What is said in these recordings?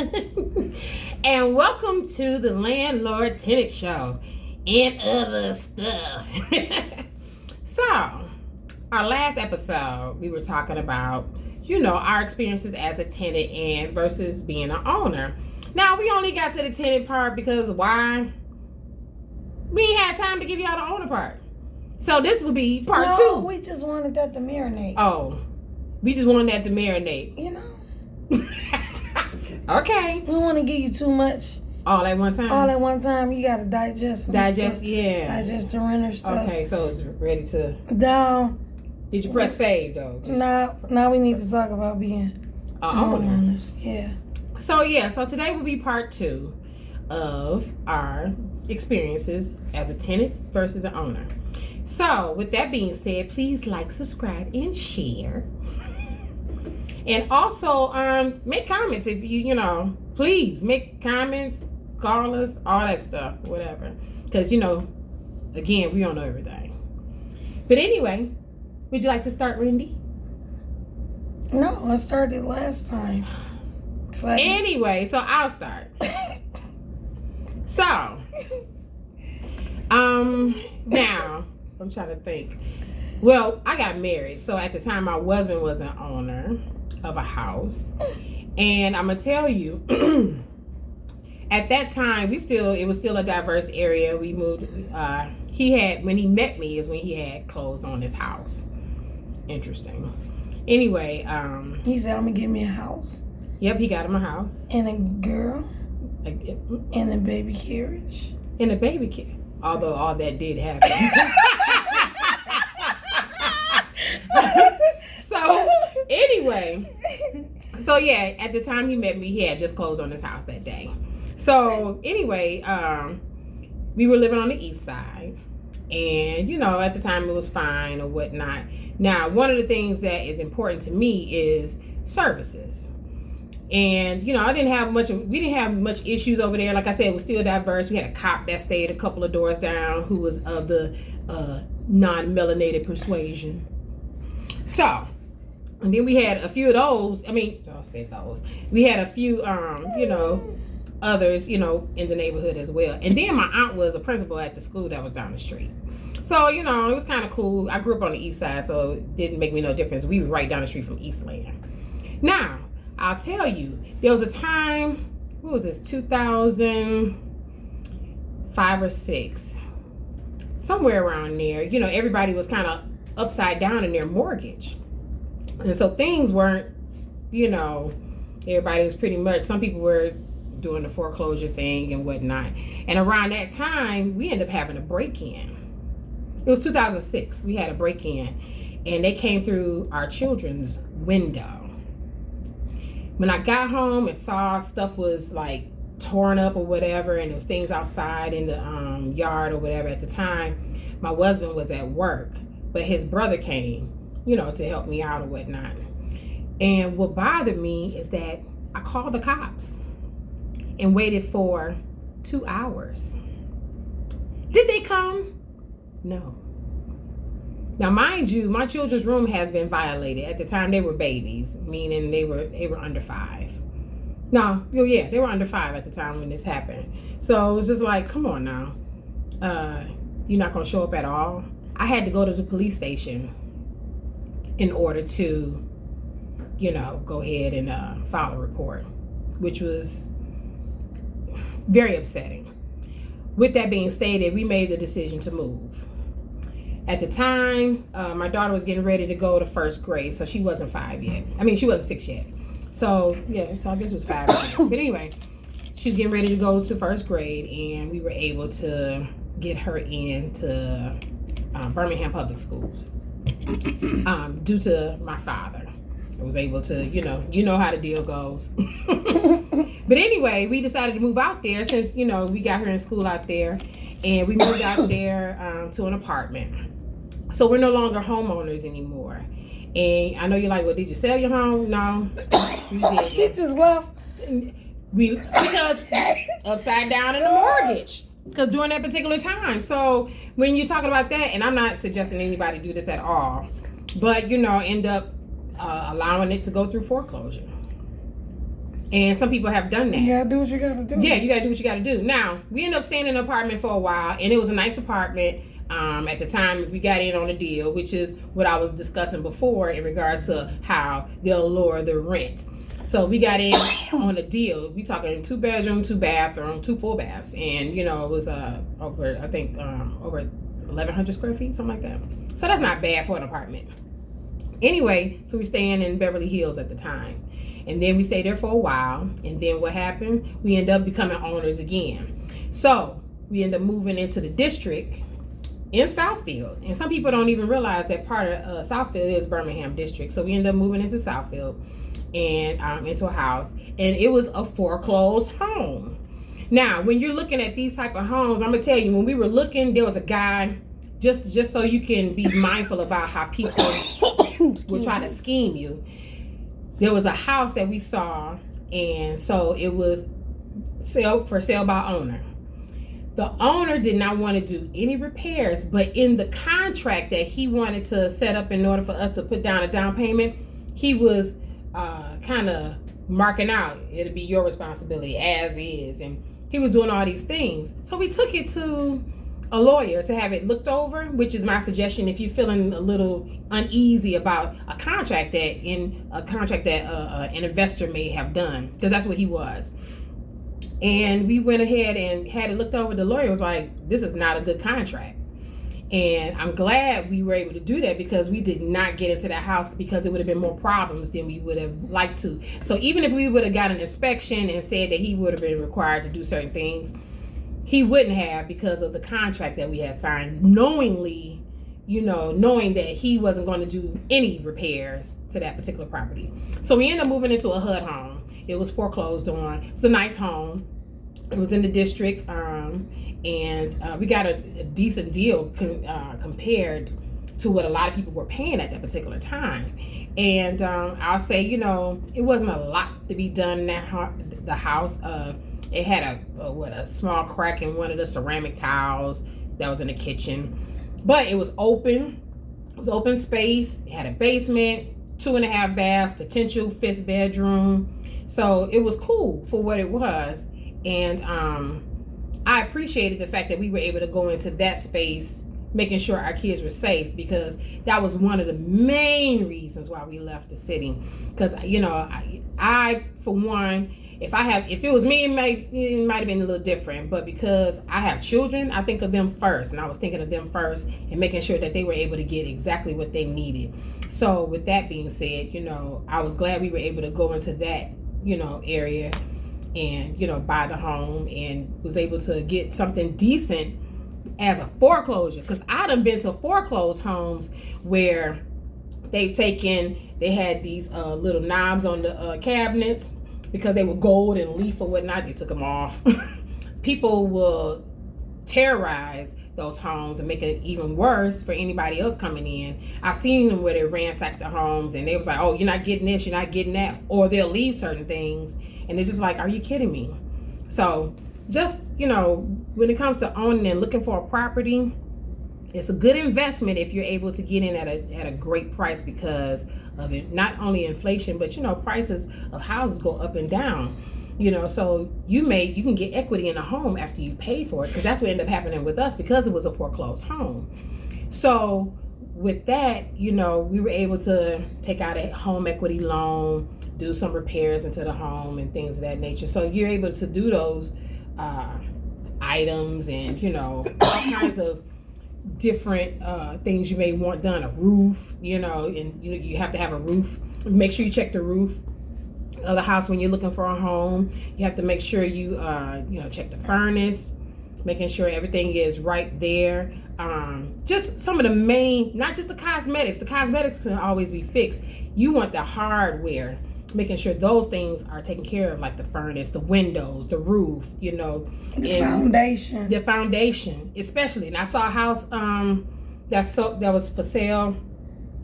And welcome to the Landlord Tenant Show and other stuff. So, our last episode, we were talking about, our experiences as a tenant and versus being an owner. Now, we only got to the tenant part because why? We ain't had time to give y'all the owner part. So this will be part two. We just wanted that to marinate. Oh, we just wanted that to marinate. Okay. We don't want to give you too much. All at one time? All at one time. You got to digest some stuff. Yeah. Digest the renter stuff. Okay, so it's ready to... Down. Did you press save, though? Now we need to talk about being homeowners. Yeah. So today will be part two of our experiences as a tenant versus an owner. So, with that being said, please like, subscribe, and share. And also, make comments if you please make comments, call us, all that stuff, whatever. Because, again, we don't know everything. But anyway, would you like to start, Wendy? No, I started last time. Anyway, so I'll start. So, now, I'm trying to think. Well, I got married. So at the time, my husband was an owner of a house. And I'm going to tell you, at that time, it was still a diverse area. We moved, when he met me is when he had closed on his house. Interesting. Anyway. He said, I'm going to get me a house. Yep, he got him a house. And a girl. And a baby carriage. And a baby carriage. Although all that did happen. So, anyway. So, yeah, at the time he met me, he had just closed on his house that day. So, anyway, we were living on the east side. And, at the time it was fine or whatnot. Now, one of the things that is important to me is services. And, we didn't have much issues over there. Like I said, it was still diverse. We had a cop that stayed a couple of doors down who was of the non-melanated persuasion. So, and then we had a few of those. Don't say those. We had a few, others, in the neighborhood as well. And then my aunt was a principal at the school that was down the street. So, it was kind of cool. I grew up on the east side, so it didn't make me no difference. We were right down the street from Eastland. Now, I'll tell you, there was a time, what was this, 2005 or 6, somewhere around there, everybody was kind of upside down in their mortgage. And so things weren't, everybody was pretty much, some people were doing the foreclosure thing and whatnot. And around that time, we ended up having a break-in. It was 2006. We had a break-in, and they came through our children's window. When I got home and saw stuff was like torn up or whatever, and there was things outside in the yard or whatever at the time, my husband was at work, but his brother came, to help me out or whatnot. And what bothered me is that I called the cops and waited for 2 hours. Did they come? No. Now, mind you, my children's room has been violated. At the time, they were babies, meaning they were under 5. No, yeah, they were under 5 at the time when this happened. So it was just like, come on now. You're not going to show up at all? I had to go to the police station in order to, go ahead and file a report, which was very upsetting. With that being stated, we made the decision to move. At the time, my daughter was getting ready to go to first grade, so she wasn't 5 yet. She wasn't 6 yet. So, yeah, so I guess it was 5. But anyway, she was getting ready to go to first grade, and we were able to get her into Birmingham Public Schools due to my father. I was able to, you know how the deal goes. But anyway, we decided to move out there since, we got her in school out there. And we moved out there to an apartment. So we're no longer homeowners anymore. And I know you're like, well, did you sell your home? No, we didn't. You just left. Because upside down in the mortgage. Because during that particular time. So when you're talking about that, and I'm not suggesting anybody do this at all, but, end up allowing it to go through foreclosure. And some people have done that. You gotta do what you gotta do. Yeah, you gotta do what you gotta do. Now, we ended up staying in an apartment for a while, and it was a nice apartment. At the time, we got in on a deal, which is what I was discussing before in regards to how they'll lower the rent. So we got in on a deal. We talking 2 bedroom, 2 bathroom, 2 full baths, and it was over 1,100 square feet, something like that. So that's not bad for an apartment. Anyway, so we staying in Beverly Hills at the time. And then we stayed there for a while. And then what happened? We ended up becoming owners again. So we ended up moving into the district in Southfield. And some people don't even realize that part of Southfield is Birmingham district. So we ended up moving into Southfield and into a house. And it was a foreclosed home. Now, when you're looking at these type of homes, I'm going to tell you, when we were looking, there was a guy, just so you can be mindful about how people will try to scheme you. There was a house that we saw, and so it was for sale by owner. The owner did not want to do any repairs, but in the contract that he wanted to set up in order for us to put down a down payment, he was kind of marking out, it'll be your responsibility as is, and he was doing all these things. So we took it to a lawyer to have it looked over, which is my suggestion if you're feeling a little uneasy about a contract that an investor may have done, because that's what he was. And we went ahead and had it looked over. The lawyer was like, this is not a good contract. And I'm glad we were able to do that, because we did not get into that house, because it would have been more problems than we would have liked to. So even if we would have got an inspection and said that he would have been required to do certain things, he wouldn't have, because of the contract that we had signed, knowing that he wasn't going to do any repairs to that particular property. So we ended up moving into a HUD home. It was foreclosed on. It was a nice home. It was in the district, and we got a decent deal compared to what a lot of people were paying at that particular time. And I'll say, it wasn't a lot to be done in the house. It had a small crack in one of the ceramic tiles that was in the kitchen, but it was open. It was open space. It had a basement, 2.5 baths, potential 5th bedroom. So it was cool for what it was. And I appreciated the fact that we were able to go into that space, making sure our kids were safe, because that was one of the main reasons why we left the city. Because, I for one, if it was me, it might have been a little different, but because I have children, I think of them first, and I was thinking of them first and making sure that they were able to get exactly what they needed. So with that being said, I was glad we were able to go into that, area and, buy the home, and was able to get something decent as a foreclosure. Because I done been to foreclosed homes where they had these little knobs on the cabinets, because they were gold and leaf or whatnot. They took them off. People will terrorize those homes and make it even worse for anybody else coming in. I've seen them where they ransacked the homes and they was like, oh, you're not getting this, you're not getting that. Or they'll leave certain things. And it's just like, are you kidding me? So just, when it comes to owning and looking for a property, it's a good investment if you're able to get in at a great price, because of it. Not only inflation, but prices of houses go up and down. So you can get equity in a home after you've paid for it, because that's what ended up happening with us, because it was a foreclosed home. So with that, we were able to take out a home equity loan, do some repairs into the home and things of that nature. So you're able to do those items and all kinds of different things you may want done. A roof, and you have to have a roof. Make sure you check the roof of the house when you're looking for a home. You have to make sure you check the furnace, making sure everything is right there. Just some of the main, not just the cosmetics. The cosmetics can always be fixed. You want the hardware, making sure those things are taken care of, like the furnace, the windows, the roof, the foundation. The foundation, especially. And I saw a house that was for sale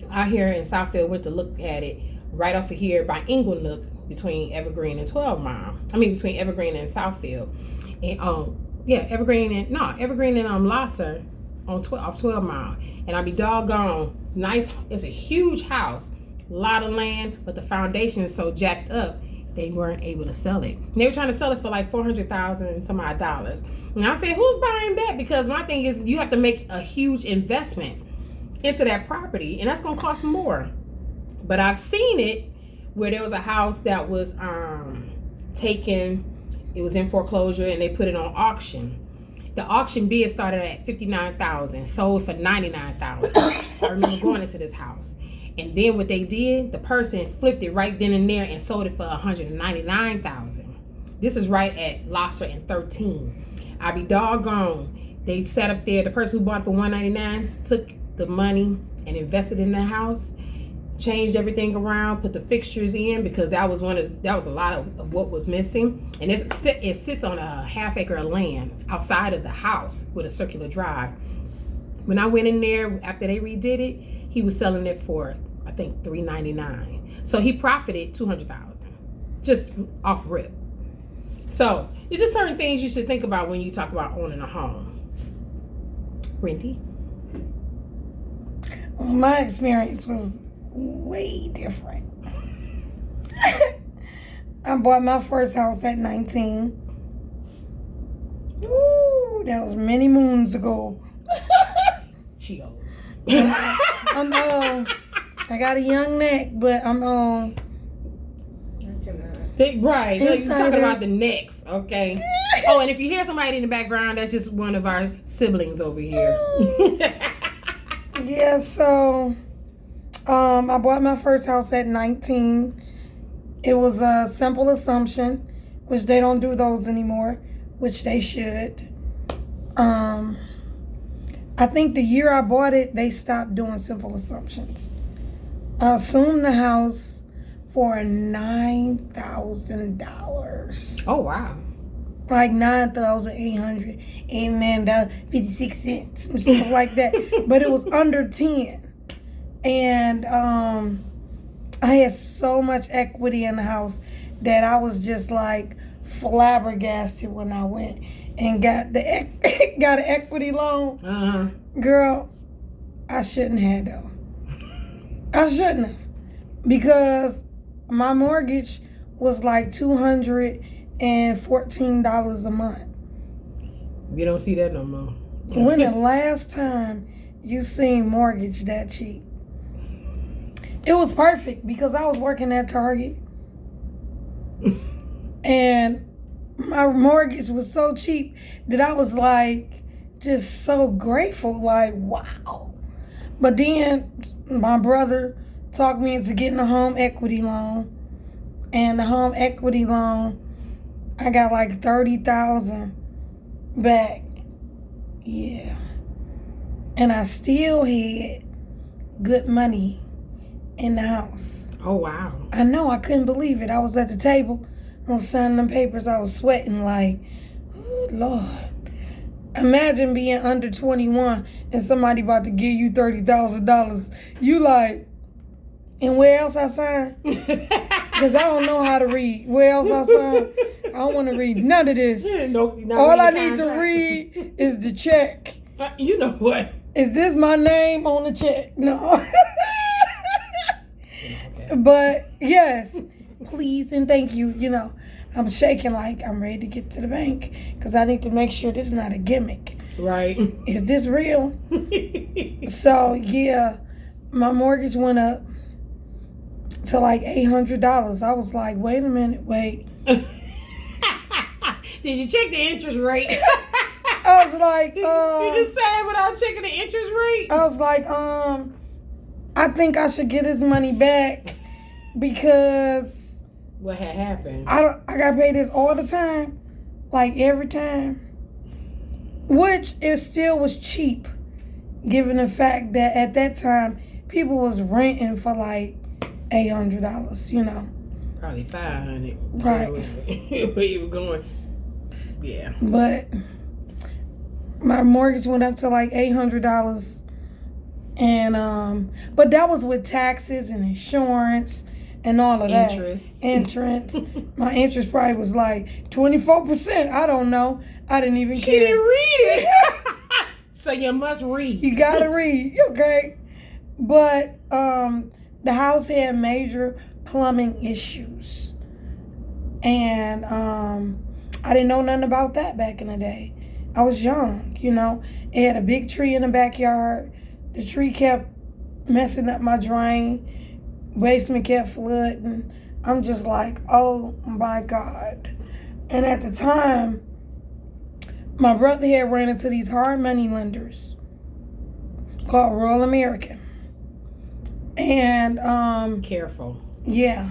out here in Southfield. Went to look at it right off of here by Inglenook, between Evergreen and 12 Mile. Between Evergreen and Southfield. And Evergreen and Losser off 12 Mile. And I'll be doggone nice. It's a huge house. A lot of land, but the foundation is so jacked up they weren't able to sell it. And they were trying to sell it for like $400,000 some odd dollars. And I said, who's buying that? Because my thing is, you have to make a huge investment into that property, and that's gonna cost more. But I've seen it where there was a house that was taken, it was in foreclosure, and they put it on auction. The auction bid started at $59,000, sold for $99,000. I remember going into this house, and then what they did, the person flipped it right then and there and sold it for $199,000. This is right at Losser and 13. I be doggone. They sat up there. The person who bought it for $199 took the money and invested in the house, changed everything around, put the fixtures in, because that was a lot of what was missing. And it sits on a half-acre of land outside of the house with a circular drive. When I went in there after they redid it, he was selling it for, I think, $399. So he profited $200,000 just off rip. So it's just certain things you should think about when you talk about owning a home. Renty? My experience was way different. I bought my first house at 19. Ooh, that was many moons ago. She old. I'm old. I got a young neck, but I'm old. Right, look, you're talking about the necks, okay? Oh, and if you hear somebody in the background, that's just one of our siblings over here. Yeah, so I bought my first house at 19. It was a simple assumption, which they don't do those anymore, which they should. I think the year I bought it, they stopped doing simple assumptions. I assumed the house for $9,000. Oh, wow. Like $9,856 and stuff like that. But it was under 10. And I had so much equity in the house that I was just like flabbergasted when I went and got an equity loan. Uh-huh. Girl, I shouldn't have though. I shouldn't have, because my mortgage was like $214 a month. You don't see that no more. When the last time you seen mortgage that cheap? It was perfect because I was working at Target and my mortgage was so cheap that I was like just so grateful, like wow. But then my brother talked me into getting a home equity loan, and the home equity loan I got like $30,000 back. Yeah. And I still had good money in the house. Oh, wow. I know, I couldn't believe it. I was at the table, I was signing them papers, I was sweating like, oh, Lord. Imagine being under 21 and somebody about to give you $30,000. You like, and where else I sign? Because I don't know how to read. Where else I sign? I don't want to read none of this. Nope, all I need to read is the check. You know what? Is this my name on the check? No. Okay. But yes, please and thank you. You know, I'm shaking like I'm ready to get to the bank because I need to make sure this is not a gimmick. Right. Is this real? So yeah, my mortgage went up to like $800. I was like, wait a minute, wait. Did you check the interest rate? I was like, you just say it without checking the interest rate? I was like, I think I should get this money back because what had happened? I got paid this all the time, like every time, which it still was cheap, given the fact that at that time people was renting for like $800. You know, probably $500. Right. Where you were going? Yeah. But my mortgage went up to like $800, and but that was with taxes and insurance and all of that. Interest. My interest probably was like 24%. I don't know. I didn't even care. She didn't read it. So you must read. You gotta read, okay? But the house had major plumbing issues. And I didn't know nothing about that back in the day. I was young, you know. It had a big tree in the backyard. The tree kept messing up my drain. Basement kept flooding. I'm just like, oh my God. And at the time, my brother had ran into these hard money lenders called Royal American. And Careful. yeah.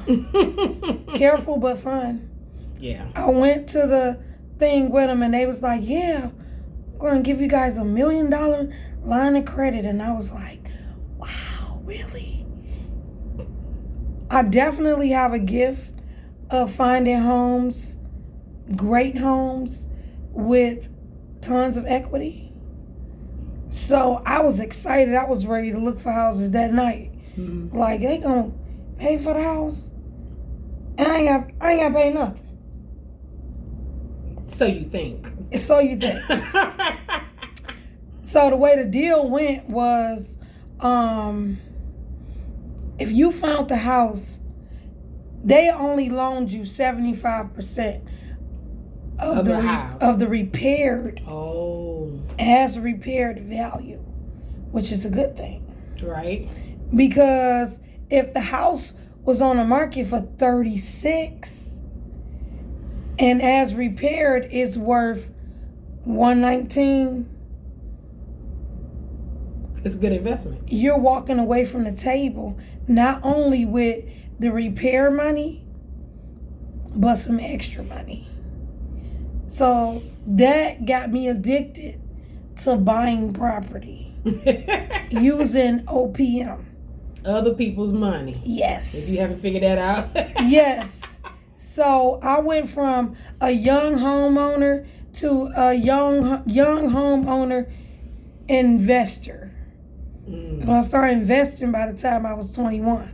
Careful but fun. Yeah. I went to the thing with them and they was like, yeah, we're going to give you guys $1 million line of credit. And I was like, wow, really? I definitely have a gift of finding homes, great homes with tons of equity. So I was excited. I was ready to look for houses that night. Mm-hmm. Like, they gonna pay for the house? And I ain't got to pay nothing. So you think. So you think. So the way the deal went was, if you found the house, they only loaned you 75% of the house. Of the repaired. Oh. As repaired value, which is a good thing. Right. Because if the house was on the market for 36 and as repaired is worth 119, it's a good investment. You're walking away from the table not only with the repair money, but some extra money. So that got me addicted to buying property using OPM. Other people's money. Yes. If you haven't figured that out. Yes. So I went from a young homeowner to a young homeowner investor. When I started investing by the time I was 21.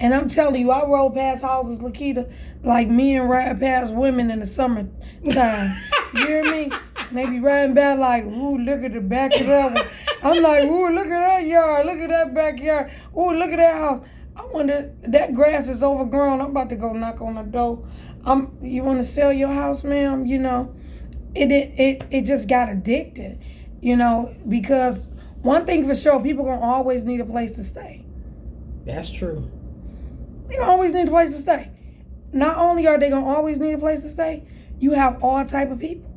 And I'm telling you, I rolled past houses, Lakita, like me and ride past women in the summertime. You hear me? Maybe riding back like, ooh, look at the back of that one. I'm like, ooh, look at that yard. Look at that backyard. Ooh, look at that house. I wonder, that grass is overgrown. I'm about to go knock on the door. You want to sell your house, ma'am? You know, it just got addicted, you know, because one thing for sure, people going to always need a place to stay. That's true. They always need a place to stay. Not only are they going to always need a place to stay, you have all type of people.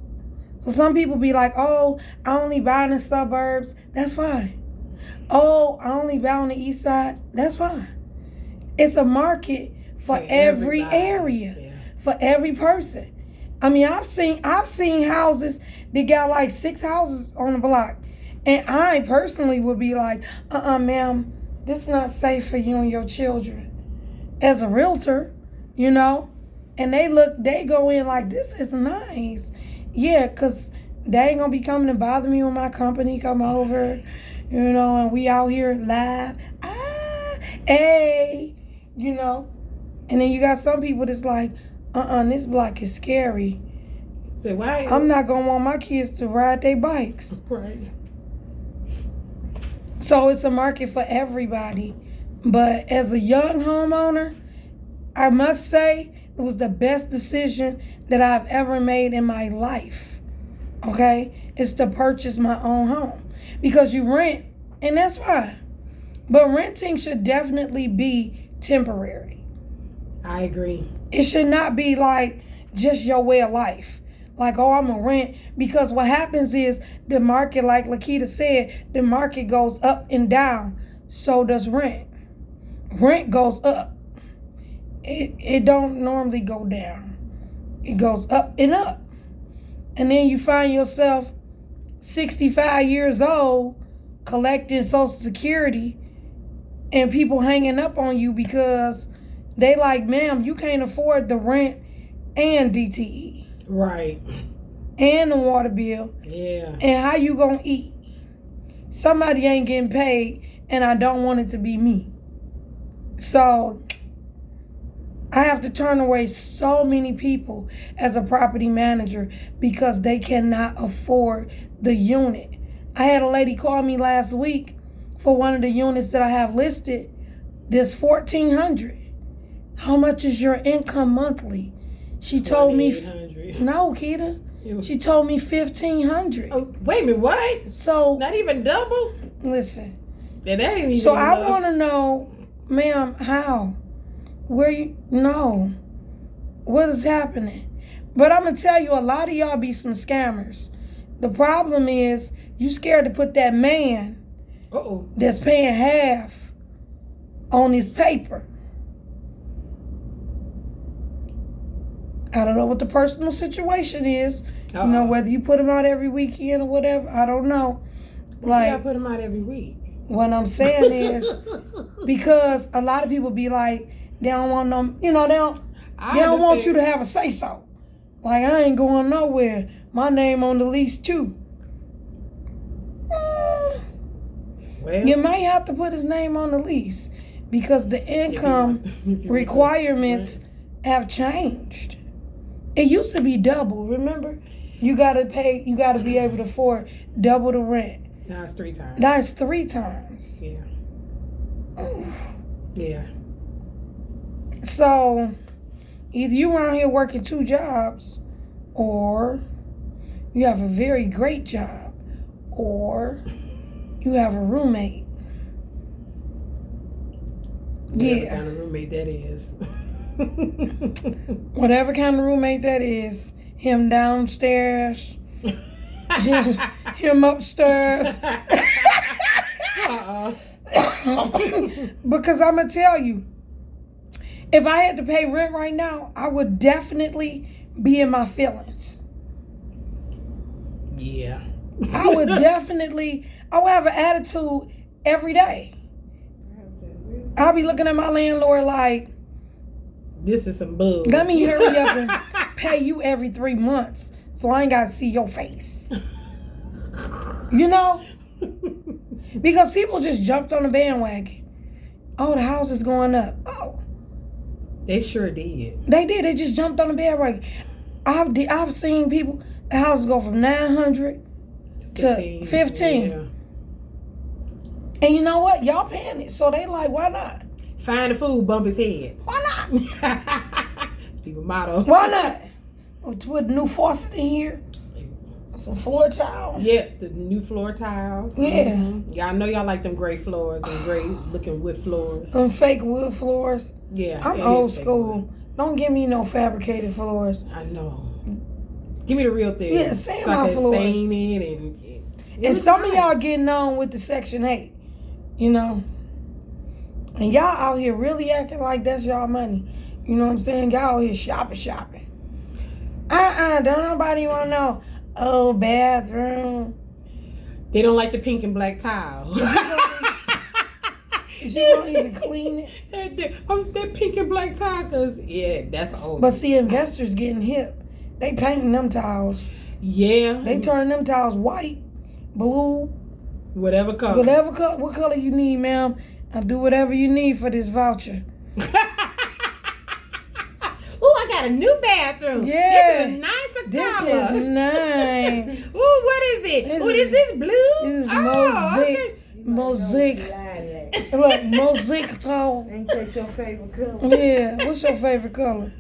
So some people be like, oh, I only buy in the suburbs. That's fine. Oh, I only buy on the east side. That's fine. It's a market for every area, for every person. I mean, I've seen houses that got like 6 houses on the block. And I personally would be like, ma'am, this is not safe for you and your children. As a realtor, you know, and they go in like, this is nice. Yeah, because they ain't going to be coming to bother me when my company come over, you know, and we out here live. Hey, you know. And then you got some people that's like, this block is scary. So why? I'm not going to want my kids to ride their bikes. Right. So it's a market for everybody. But as a young homeowner, I must say it was the best decision that I've ever made in my life. Okay? It's to purchase my own home. Because you rent, and that's fine. But renting should definitely be temporary. I agree. It should not be like just your way of life. Like, oh, I'm going to rent. Because what happens is the market, like Lakita said, the market goes up and down. So does rent. Rent goes up. It don't normally go down. It goes up and up. And then you find yourself 65 years old collecting Social Security and people hanging up on you because they like, ma'am, you can't afford the rent and DTE. Right. And the water bill. Yeah. And how you gonna eat? Somebody ain't getting paid and I don't want it to be me. So I have to turn away so many people as a property manager because they cannot afford the unit. I had a lady call me last week for one of the units that I have listed. There's $1,400. How much is your income monthly? She told me 2,800. no, Keita. She told me 1,500. Oh, wait a minute, what? So Not even double? listen. Yeah, that ain't even So enough. I want to know, ma'am, how? Where you? No. What is happening? But I'm gonna tell you, a lot of y'all be some scammers. The problem is you scared to put that man that's paying half on his paper. I don't know what the personal situation is. You know, whether you put him out every weekend or whatever. I don't know. Like, I put him out every week. What I'm saying is, because a lot of people be like, they don't want no, you know, they don't want you to have a say so. Like, I ain't going nowhere. My name on the lease too. Well, You might have to put his name on the lease because the income requirements have changed. It used to be double, remember? You gotta be able to afford double the rent. Now it's 3 times. Now it's 3 times. Yeah. Yeah. So, either you around here working 2 jobs, or you have a very great job, or you have a roommate. Whatever kind of roommate that is. Whatever kind of roommate that is, him downstairs, him upstairs. Because I'm going to tell you, if I had to pay rent right now, I would definitely be in my feelings. Yeah. I would have an attitude every day. I'll be looking at my landlord like, this is some bull. let me hurry up and pay you every 3 months so I ain't got to see your face. You know? Because people just jumped on the bandwagon. Oh, the house is going up. Oh. They sure did. They did. They just jumped on the bandwagon. I've seen people, the houses go from 900 to 15. Yeah. And you know what? Y'all paying it. So they like, why not? Find the food, bump his head. Why not? It's people's motto. Why not? With a new faucet in here. Some floor tile. Yes, the new floor tile. Yeah. Mm-hmm. Yeah, I know y'all like them gray floors and gray looking wood floors. Some fake wood floors. Yeah. I'm old school. Don't give me no fabricated floors. I know. Give me the real thing. Yeah, sand so I my can floors. stain it And some of y'all getting on with the Section 8. You know? And y'all out here really acting like that's y'all money. You know what I'm saying? Y'all out here shopping. Don't nobody want to know. Oh, bathroom. They don't like the pink and black tile. Is you gonna even clean it? That pink and black tile, because, yeah, that's old. But see, investors getting hip. They painting them tiles. Yeah. They turn them tiles white, blue. Whatever color. What color you need, ma'am. I'll do whatever you need for this voucher. Ooh, I got a new bathroom. Yeah. This is a nicer This color. is nice. Ooh, what is it? Ooh, is this blue? This is mosaic. mosaic. Look, mosaic tile. Ain't that your favorite color? Yeah. What's your favorite color?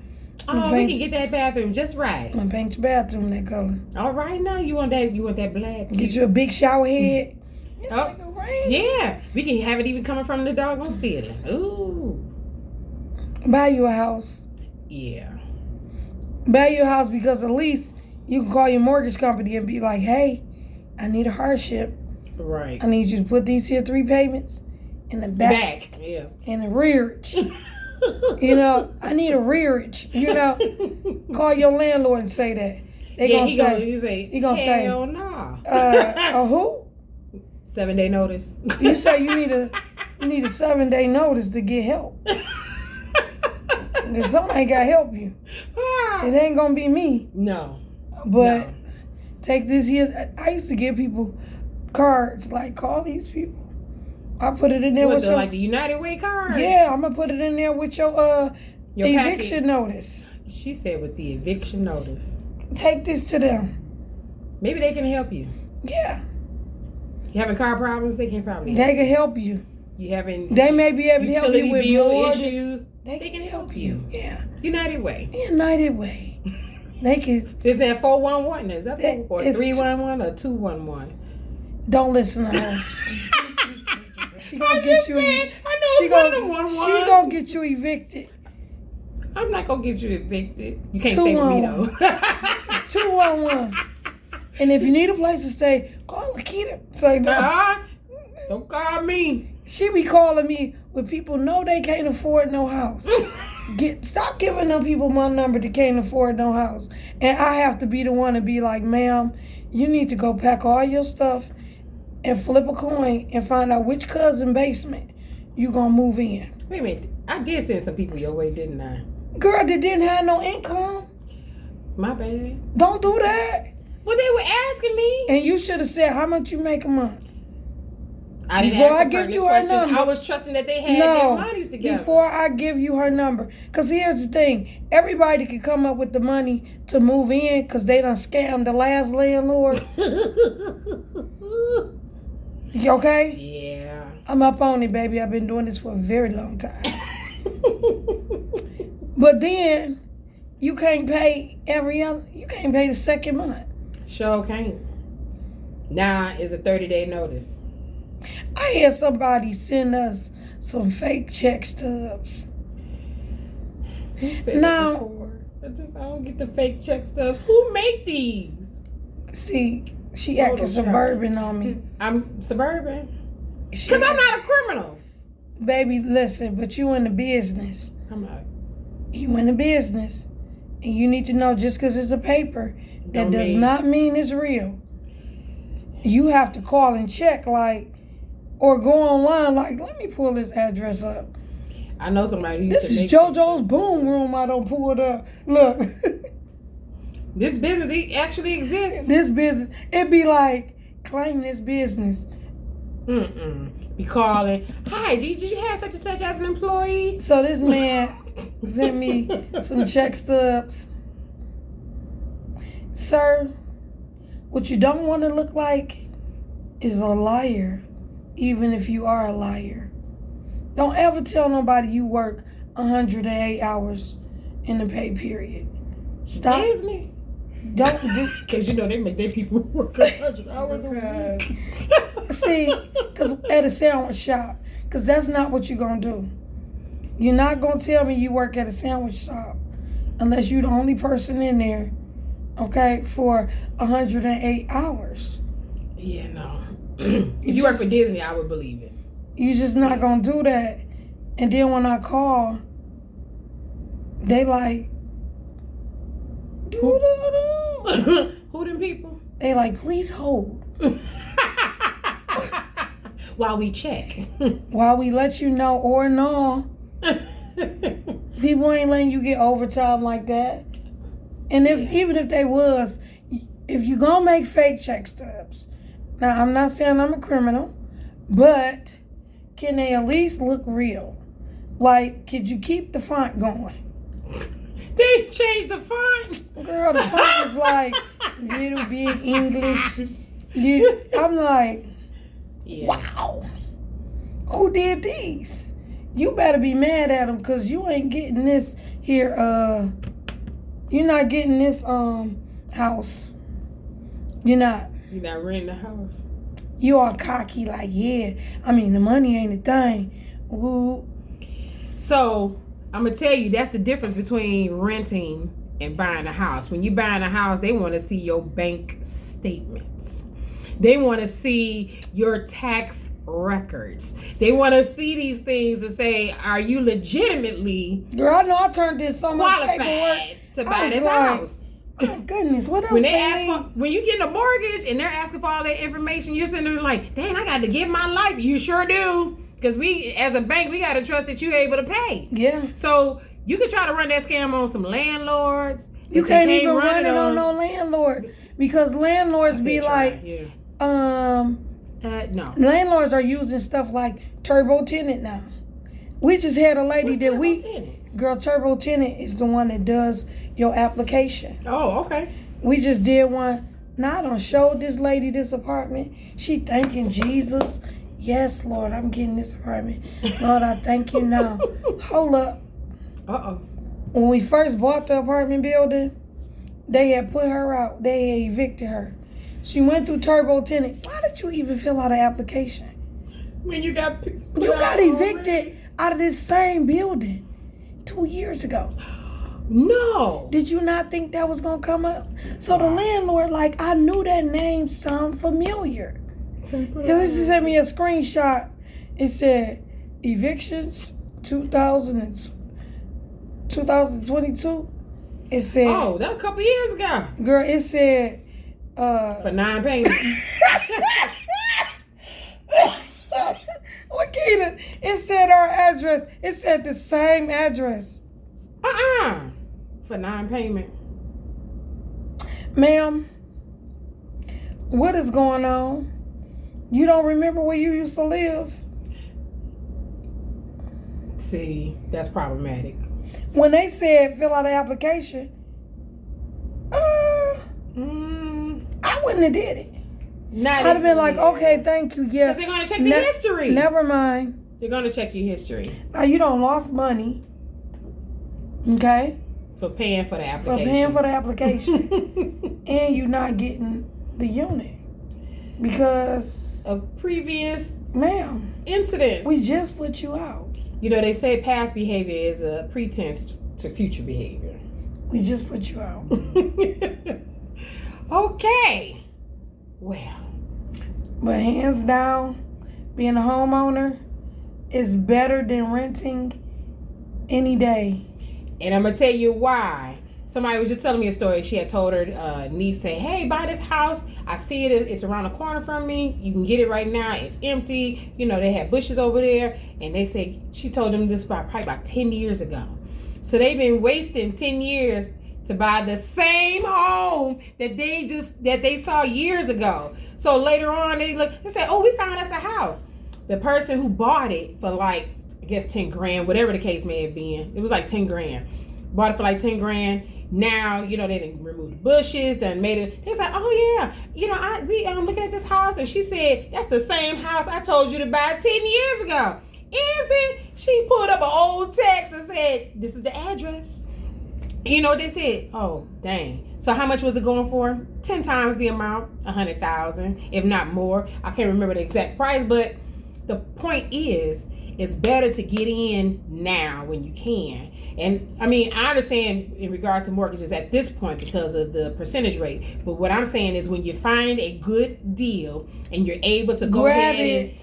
Oh, we can get that bathroom just right. I'm gonna paint your bathroom that color. All right, now you want that black. Get you a big shower head. It's Oh, like a rain. yeah. We can have it even coming from the doggone ceiling. Ooh. Buy you a house. Yeah. Buy you a house because at least you can call your mortgage company and be like, hey, I need a hardship. Right. I need you to put these here 3 payments in the back. Yeah. And a rearage. You know, I need a rearage. You know, call your landlord and say that. He gonna say, hell no. Who? 7-day notice. You say you need a 7-day notice to get help. Cause somebody gotta help you. It ain't gonna be me. No. But take this here. I used to give people cards like, call these people. I put it in there with like the United Way cards? Yeah, I'm gonna put it in there with your eviction notice. She said with the eviction notice. Take this to them. Maybe they can help you. Yeah. You having car problems? They can probably help They can help you. you having They may be able to help you with bill more issues. They can help you. Yeah. United Way. United Way. They can. Is that 411? Is that 4 or It's 311 or 211? Don't listen to her. She gonna get you. I know it's one of them 111s. She gonna get you evicted. I'm not gonna get you evicted. You can't stay with me though. It's 211. And if you need a place to stay, call Lakita. Say no. Don't call me. She be calling me when people know they can't afford no house. Stop giving them people my number that can't afford no house. And I have to be the one to be like, ma'am, you need to go pack all your stuff and flip a coin and find out which cousin basement you gonna move in. Wait a minute. I did send some people your way, didn't I? Girl that didn't have no income. My bad. Don't do that. Well, they were asking me. And you should have said how much you make a month. I didn't Before ask I them give pertinent you her questions. number. I was trusting that they had their monies together. Before I give you her number. Because here's the thing. Everybody can come up with the money to move in because they done scammed the last landlord. You okay? Yeah. I'm up on it, baby. I've been doing this for a very long time. But then, you can't pay you can't pay the second month. Sure can't. Now is a 30-day notice. I had somebody send us some fake check stubs. Who said Now- that before? I don't get the fake check stubs. Who make these? See, she acting suburban on me. I'm suburban. She- Because I'm not a criminal. Baby, listen, but you in the business. I'm not. You in the business. And you need to know just because it's a paper, that Don't does mean- not mean it's real. You have to call and check, like, or go online, like, let me pull this address up. I know somebody who used This to is make fake check JoJo's stubs. Boom Room. I don't pull it up. Look, This business actually exists. this business, it be like, claim this business. Be calling. Hi, did you have such and such as an employee? So this man sent me some check stubs. Sir, what you don't want to look like is a liar, even if you are a liar. Don't ever tell nobody you work 108 hours in the pay period. Stop. Disney. Don't do. Because you know they make their people work 100 hours a week. See, because at a sandwich shop, because that's not what you're going to do. You're not going to tell me you work at a sandwich shop unless you're the only person in there, okay, for 108 hours. Yeah, no. If you work for Disney, I would believe it. You just not going to do that. And then when I call, they like, doo-doo-doo. Who them people? They like, please hold While we check. while we let you know or no. People ain't letting you get overtime like that. And even if they was, if you gonna make fake check stubs, now I'm not saying I'm a criminal, but can they at least look real? Like, could you keep the font going? They changed the font. Girl, the font is like little big English. I'm like, Yeah. wow. Who did these? You better be mad at them because you ain't getting this here, you're not getting this house. You're not. You're not renting the house. You are cocky like, yeah, I mean, the money ain't a thing. Ooh. So I'm gonna tell you that's the difference between renting and buying a house. When you buying a house, they want to see your bank statements. They want to see your tax records. They want to see these things and say, are you legitimately Girl, I know I turned this so much paperwork. qualified to I buy was this like, house? My goodness, what else When they they ask need? for, when you get a mortgage and they're asking for all that information, you're sitting there like, dang, I got to give my life. You sure do. Because we, as a bank, we got to trust that you're able to pay. Yeah. So you could try to run that scam on some landlords. You but can't even run it on no landlord because landlords be like, no. landlords are using stuff like Turbo Tenant now. We just had a lady What's that Turbo we, Tenant? girl, Turbo Tenant is the one that does your application. Oh, okay. We just did one. Now I done showed this lady this apartment. She thanking Jesus. Yes, Lord, I'm getting this apartment. Lord, I thank you now. Hold up. When we first bought the apartment building, they had put her out. They had evicted her. She went through turbo tenant. Why did you even fill out an application? When you got evicted out of this same building 2 years ago. No. Did you not think that was gonna come up? So the landlord, like, I knew that name sounded familiar. He sent me a screenshot. It said evictions 2022. It said, oh, that was a couple years ago. Girl, it said for non-payment. Wakita, it said our address. It said the same address. For non-payment. Ma'am, what is going on? You don't remember where you used to live? See, that's problematic. When they said fill out an application, I wouldn't have did it. I'd have been like, okay, thank you, yes. Because they're going to check the history. Never mind. They're going to check your history. Now, you don't lost money, okay? For paying for the application. And you're not getting the unit. Because of previous incidents. We just put you out. You know, they say past behavior is a pretense to future behavior. We just put you out. Okay. Well. But hands down, being a homeowner is better than renting any day. And I'm going to tell you why. Somebody was just telling me a story. She had told her niece, say, hey, buy this house. I see it. It's around the corner from me. You can get it right now. It's empty. You know, they had bushes over there. And they say, she told them this probably about 10 years ago. So they've been wasting 10 years to buy the same home that they saw years ago. So later on, they say, oh, we found us a house. The person who bought it for like, I guess 10 grand, whatever the case may have been. It was like 10 grand. Bought it for like 10 grand. Now, you know, they didn't remove the bushes, done made it. It's like, oh yeah, you know, I'm looking at this house, and she said, that's the same house I told you to buy 10 years ago. Is it? She pulled up an old text and said, this is the address. You know what they said? Oh, dang. So how much was it going for? 10 times the amount, $100,000, if not more. I can't remember the exact price, but the point is, it's better to get in now when you can. And I mean, I understand in regards to mortgages at this point because of the percentage rate. But what I'm saying is when you find a good deal and you're able to go ahead and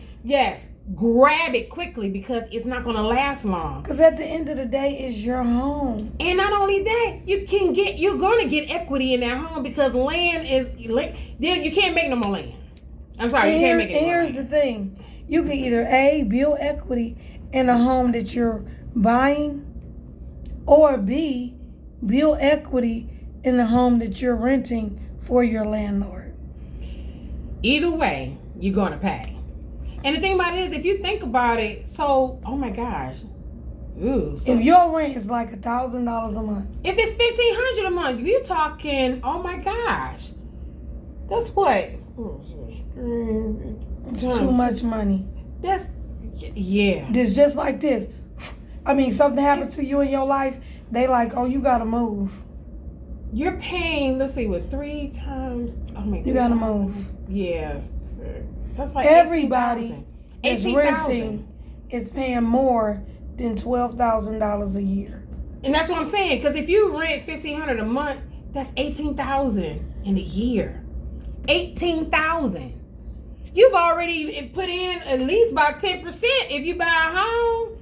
grab it quickly because it's not going to last long. Because at the end of the day, it's your home. And not only that, you're going to get equity in that home because land is, you can't make no more land. I'm sorry, you can't make it more land. Here's the thing. You can either A, build equity in a home that you're buying, or B, build equity in the home that you're renting for your landlord. Either way, you're going to pay. And the thing about it is, if you think about it, so, oh my gosh. Ooh, so if your rent is like $1,000 a month. If it's $1,500 a month, you're talking, oh my gosh. That's what? It's too much money. That's, yeah. It's just like this. I mean, something happens to you in your life, they like, oh, you gotta move. You're paying, let's see, what, 3 times? Oh my God. You gotta move. Yeah. That's like everybody that's 18, renting is paying more than $12,000 a year. And that's what I'm saying, because if you rent $1,500 a month, that's $18,000 in a year. $18,000. You've already put in at least about 10% if you buy a home.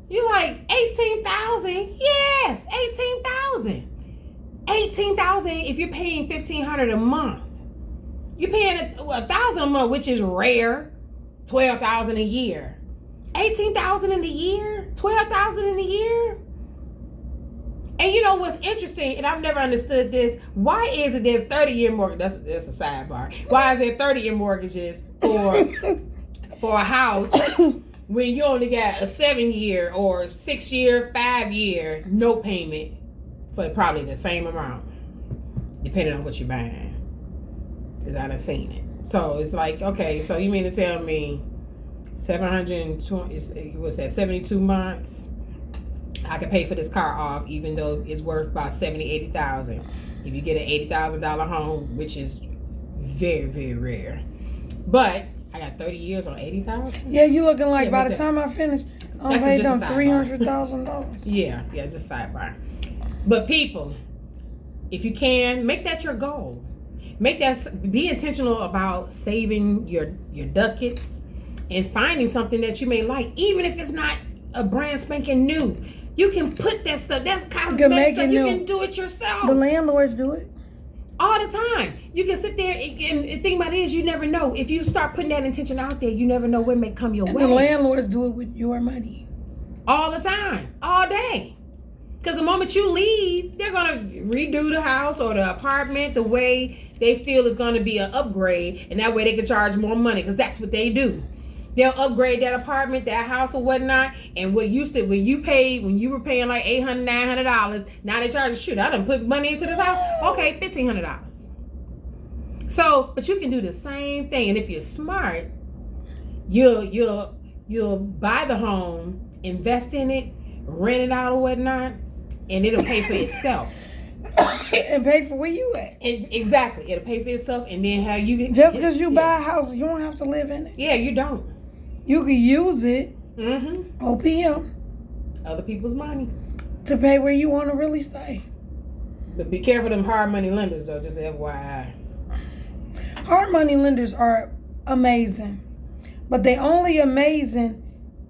You're like, $18,000? Yes, $18,000. $18,000 if you're paying $1,500 a month. You're paying $1,000 a month, which is rare. $12,000 a year. $18,000 in a year? $12,000 in a year? And you know what's interesting, and I've never understood this, why is it there's 30-year mortgage, that's a sidebar. Why is there 30-year mortgages for a house when you only got a 7-year or 6-year, 5-year, no payment for probably the same amount, depending on what you're buying? Because I done seen it. So it's like, okay, so you mean to tell me 720, what's that, 72 months? I can pay for this car off, even though it's worth about $70,000-$80,000. If you get an $80,000 home, which is very, very rare, but I got 30 years on $80,000. Yeah, you looking like by the time I finish, I'm paid them $300,000. Yeah, just sidebar. But people, if you can, make that your goal. Be intentional about saving your ducats and finding something that you may like, even if it's not a brand spanking new. You can put that stuff. That's cosmetic stuff. You can do it yourself. The landlords do it all the time. You can sit there and think about it is you never know. If you start putting that intention out there, you never know what may come your way. The landlords do it with your money all the time, all day. Because the moment you leave, they're going to redo the house or the apartment the way they feel is going to be an upgrade. And that way they can charge more money, because that's what they do. They'll upgrade that apartment, that house or whatnot. And when you were paying like $800, $900, now they charge, shoot, I done put money into this house. Okay, $1,500. So, but you can do the same thing. And if you're smart, you'll buy the home, invest in it, rent it out or whatnot, and it'll pay for itself. And pay for where you at. Exactly. It'll pay for itself, and then how you get... Just because you buy a house, you don't have to live in it. Yeah, you don't. You can use it, OPM, other people's money, to pay where you want to really stay. But be careful them hard money lenders, though, just FYI. Hard money lenders are amazing, but they only amazing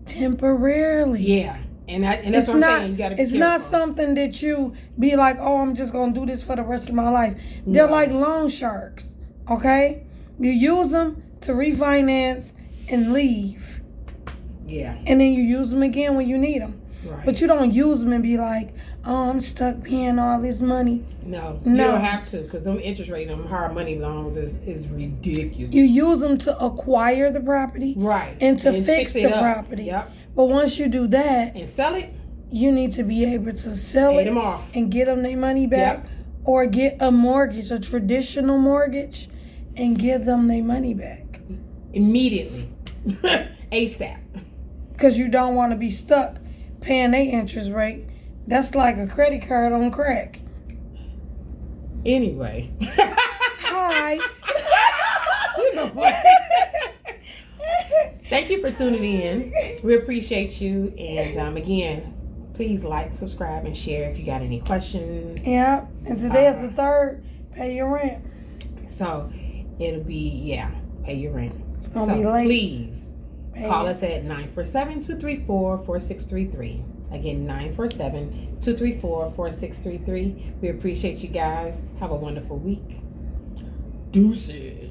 temporarily. Yeah. And that's what I'm saying. You gotta be careful. Not something that you be like, oh, I'm just gonna do this for the rest of my life. They're like loan sharks. Okay, you use them to refinance and leave. Yeah. And then you use them again when you need them. Right. But you don't use them and be like, oh, I'm stuck paying all this money. No. You don't have to, because them interest rate, them hard money loans is ridiculous. You use them to acquire the property. Right. And to fix the property. Yep. But once you do that and sell it, you need to be able to sell it them off and get them their money back, or get a mortgage, a traditional mortgage, and give them their money back immediately, ASAP. Because you don't want to be stuck paying their interest rate. That's like a credit card on crack. Anyway, hi. You know what? Thank you for tuning in. We appreciate you. And again, please like, subscribe, and share if you got any questions. Yeah. And today is the 3rd. Pay your rent. So it'll be, pay your rent. It's going to be late. Please call us at 947-234-4633. Again, 947-234-4633. We appreciate you guys. Have a wonderful week. Deuces.